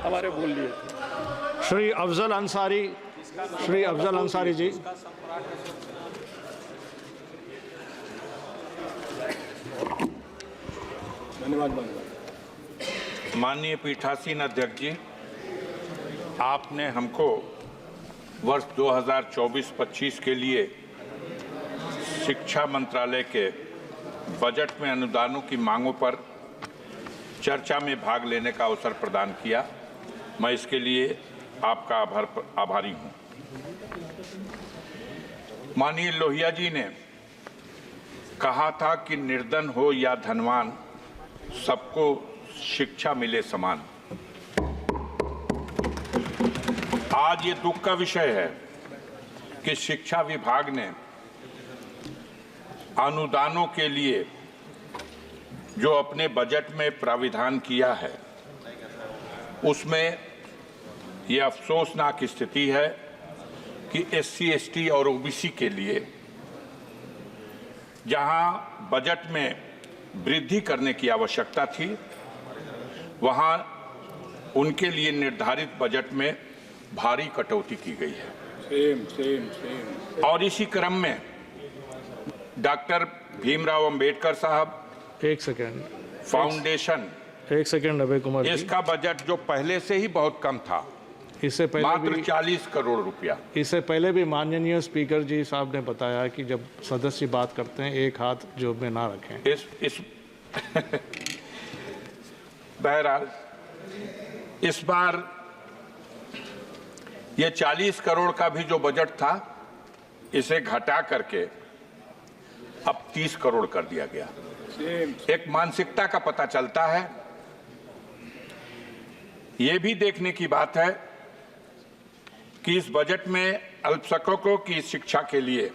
हमारे बोल लिए थे। श्री अफजल अंसारी जी। धन्यवाद। माननीय पीठासीन अध्यक्ष जी, आपने हमको वर्ष 2024-25 के लिए शिक्षा मंत्रालय के बजट में अनुदानों की मांगों पर चर्चा में भाग लेने का अवसर प्रदान किया। मैं इसके लिए आपका आभारी हूं। माननीय लोहिया जी ने कहा था कि निर्धन हो या धनवान, सबको शिक्षा मिले समान। आज ये दुख का विषय है कि शिक्षा विभाग ने अनुदानों के लिए जो अपने बजट में प्राविधान किया है, उसमें यह अफसोसनाक स्थिति है कि SC, ST और OBC के लिए जहां बजट में वृद्धि करने की आवश्यकता थी, वहां उनके लिए निर्धारित बजट में भारी कटौती की गई है। सेम। और इसी क्रम में डॉक्टर भीमराव अंबेडकर साहब एक सेकेंड फाउंडेशन अभय कुमार जी, इसका बजट जो पहले से ही बहुत कम था, इससे पहले मात्र भी 40 करोड़ रुपया। इससे पहले भी माननीय स्पीकर जी साहब ने बताया कि जब सदस्य बात करते हैं एक हाथ जेब में ना रखें। इस बहरहाल इस बार ये 40 करोड़ का भी जो बजट था, इसे घटा करके अब 30 करोड़ कर दिया गया। एक मानसिकता का पता चलता है। ये भी देखने की बात है कि इस बजट में अल्पसंख्यकों की शिक्षा के लिए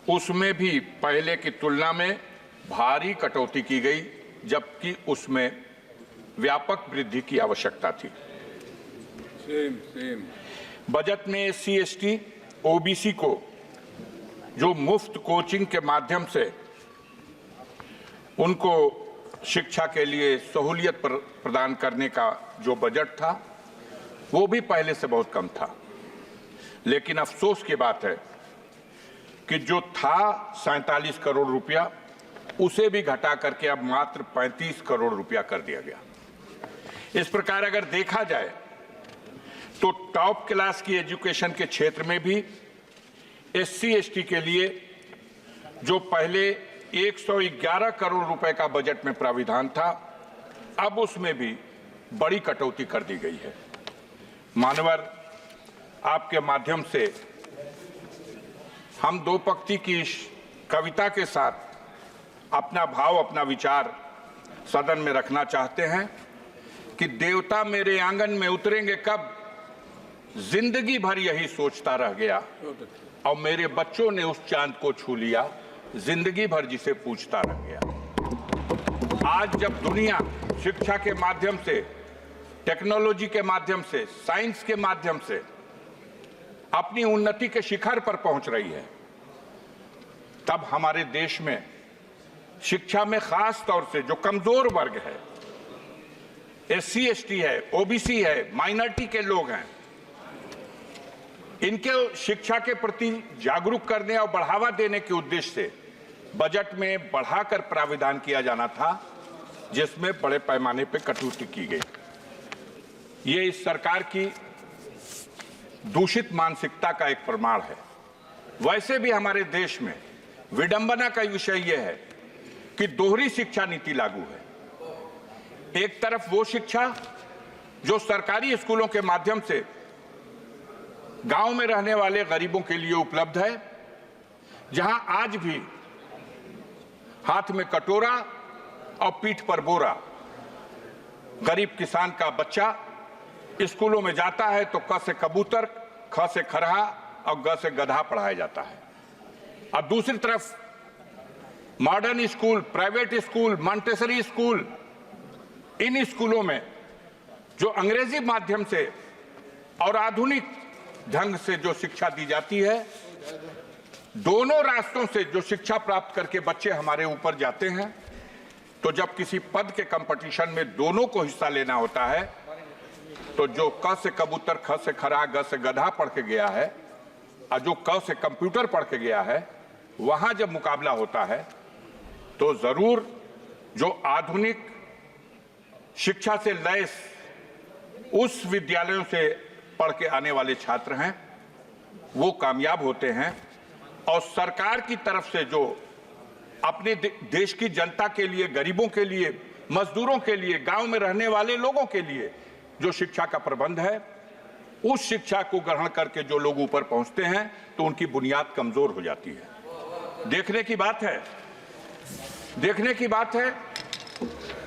उसमें भी पहले की तुलना में भारी कटौती की गई, जबकि उसमें व्यापक वृद्धि की आवश्यकता थी। बजट में SC, ST, OBC को जो मुफ्त कोचिंग के माध्यम से उनको शिक्षा के लिए सहूलियत प्रदान करने का जो बजट था, वो भी पहले से बहुत कम था। लेकिन अफसोस की बात है कि जो था 47 करोड़ रुपया, उसे भी घटा करके अब मात्र 35 करोड़ रुपया कर दिया गया। इस प्रकार अगर देखा जाए तो टॉप क्लास की एजुकेशन के क्षेत्र में भी SC, ST के लिए जो पहले 111 करोड़ रुपए का बजट में प्राविधान था, अब उसमें भी बड़ी कटौती कर दी गई है। मानवर, आपके माध्यम से हम दो पंक्ति की इस कविता के साथ अपना भाव, अपना विचार सदन में रखना चाहते हैं कि देवता मेरे आंगन में उतरेंगे कब, जिंदगी भर यही सोचता रह गया, और मेरे बच्चों ने उस चांद को छू लिया, जिंदगी भर जिसे पूछता रह गया। आज जब दुनिया शिक्षा के माध्यम से, टेक्नोलॉजी के माध्यम से, साइंस के माध्यम से अपनी उन्नति के शिखर पर पहुंच रही है, तब हमारे देश में शिक्षा में खास तौर से जो कमजोर वर्ग है, SC, ST है, OBC है, माइनॉरिटी के लोग हैं, इनके शिक्षा के प्रति जागरूक करने और बढ़ावा देने के उद्देश्य से बजट में बढ़ाकर प्राविधान किया जाना था, जिसमें बड़े पैमाने पर कटौती की गई। ये इस सरकार की दूषित मानसिकता का एक प्रमाण है। वैसे भी हमारे देश में विडंबना का विषय यह है कि दोहरी शिक्षा नीति लागू है। एक तरफ वो शिक्षा जो सरकारी स्कूलों के माध्यम से गांव में रहने वाले गरीबों के लिए उपलब्ध है, जहां आज भी हाथ में कटोरा और पीठ पर बोरा गरीब किसान का बच्चा स्कूलों में जाता है तो क से कबूतर, ख से खरहा और ग से गधा पढ़ाया जाता है। और दूसरी तरफ modern school, private school, Montessori school, इन स्कूलों में जो अंग्रेजी माध्यम से और आधुनिक ढंग से जो शिक्षा दी जाती है, दोनों रास्तों से जो शिक्षा प्राप्त करके बच्चे हमारे ऊपर जाते हैं, तो जब किसी पद के कंपटीशन में दोनों को हिस्सा लेना होता है तो जो क से कबूतर, ख से खरा, ग से गधा पढ़ के गया है और जो क से कंप्यूटर पढ़ के गया है, वहां जब मुकाबला होता है तो जरूर जो आधुनिक शिक्षा से लैस उस विद्यालयों से पढ़ के आने वाले छात्र हैं वो कामयाब होते हैं। और सरकार की तरफ से जो अपने देश की जनता के लिए, गरीबों के लिए, मजदूरों के लिए, गांव में रहने वाले लोगों के लिए जो शिक्षा का प्रबंध है, उस शिक्षा को ग्रहण करके जो लोग ऊपर पहुंचते हैं तो उनकी बुनियाद कमजोर हो जाती है। देखने की बात है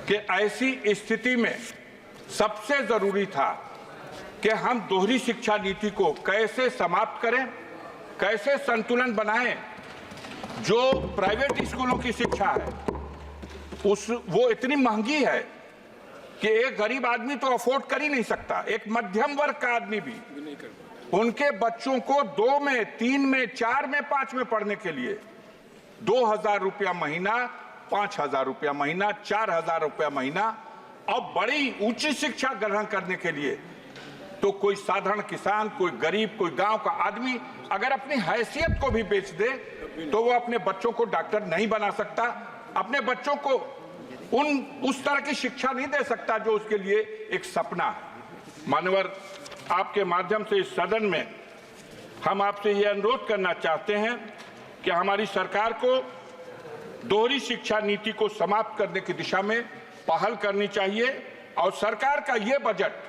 कि ऐसी स्थिति में सबसे जरूरी था कि हम दोहरी शिक्षा नीति को कैसे समाप्त करें, कैसे संतुलन बनाएं। जो प्राइवेट स्कूलों की शिक्षा है वो इतनी महंगी है कि एक गरीब आदमी तो अफोर्ड कर ही नहीं सकता, एक मध्यम वर्ग का आदमी भी उनके बच्चों को 2 में, 3 में, 4 में, 5 में पढ़ने के लिए 2,000 रुपया महीना, 5,000 रुपया महीना, 4,000 रुपया महीना, और बड़ी ऊंची शिक्षा ग्रहण करने के लिए तो कोई साधारण किसान, कोई गरीब, कोई गांव का आदमी अगर अपनी हैसियत को भी बेच दे तो वो अपने बच्चों को डॉक्टर नहीं बना सकता, अपने बच्चों को उस तरह की शिक्षा नहीं दे सकता जो उसके लिए एक सपना है। मान्यवर, आपके माध्यम से इस सदन में हम आपसे ये अनुरोध करना चाहते हैं कि हमारी सरकार को दोहरी शिक्षा नीति को समाप्त करने की दिशा में पहल करनी चाहिए। और सरकार का ये बजट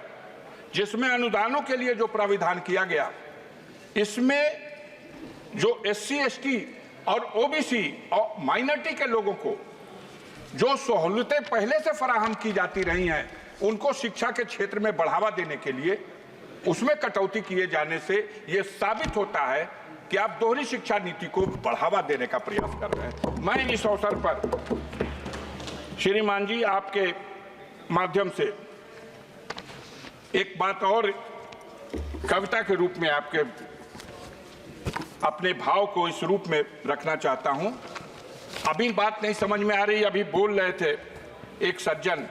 जिसमें अनुदानों के लिए जो प्राविधान किया गया, इसमें जो SC, ST और OBC और माइनॉरिटी के लोगों को जो सहूलतें पहले से फराहम की जाती रही हैं, उनको शिक्षा के क्षेत्र में बढ़ावा देने के लिए उसमें कटौती किए जाने से यह साबित होता है कि आप दोहरी शिक्षा नीति को बढ़ावा देने का प्रयास कर रहे हैं। मैं इस अवसर पर श्रीमान जी आपके माध्यम से एक बात और कविता के रूप में आपके अपने भाव को इस रूप में रखना चाहता हूं। अभी बात नहीं समझ में आ रही, अभी बोल रहे थे एक सज्जन,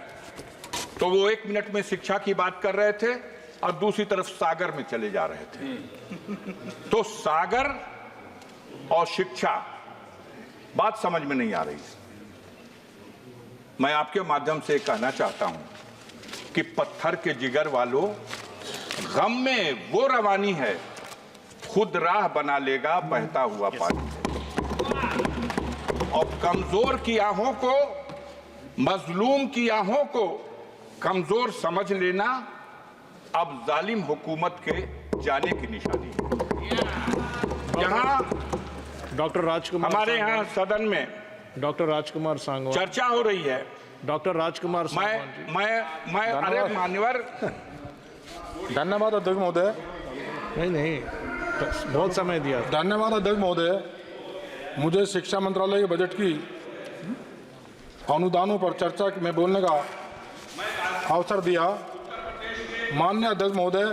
तो वो 1 मिनट में शिक्षा की बात कर रहे थे और दूसरी तरफ सागर में चले जा रहे थे। तो सागर और शिक्षा बात समझ में नहीं आ रही। मैं आपके माध्यम से कहना चाहता हूं कि पत्थर के जिगर वालों, गम में वो रवानी है, खुद राह बना लेगा बहता हुआ पानी। और कमजोर की आहों को, मजलूम की आहों को कमजोर समझ लेना अब जालिम हुकूमत के जाने की निशानी है। यहाँ डॉक्टर राजकुमार, हमारे यहाँ सदन में डॉक्टर राजकुमार सांगवान चर्चा हो रही है। डॉक्टर राजकुमार सांगवान जी। मैं अरे मान्यवर, धन्यवाद अध्यक्ष महोदय। नहीं, बहुत समय दिया। धन्यवाद अध्यक्ष महोदय। मुझे शिक्षा मंत्रालय के बजट की अनुदानों पर चर्चा में बोलने का अवसर दिया। माननीय अध्यक्ष महोदय,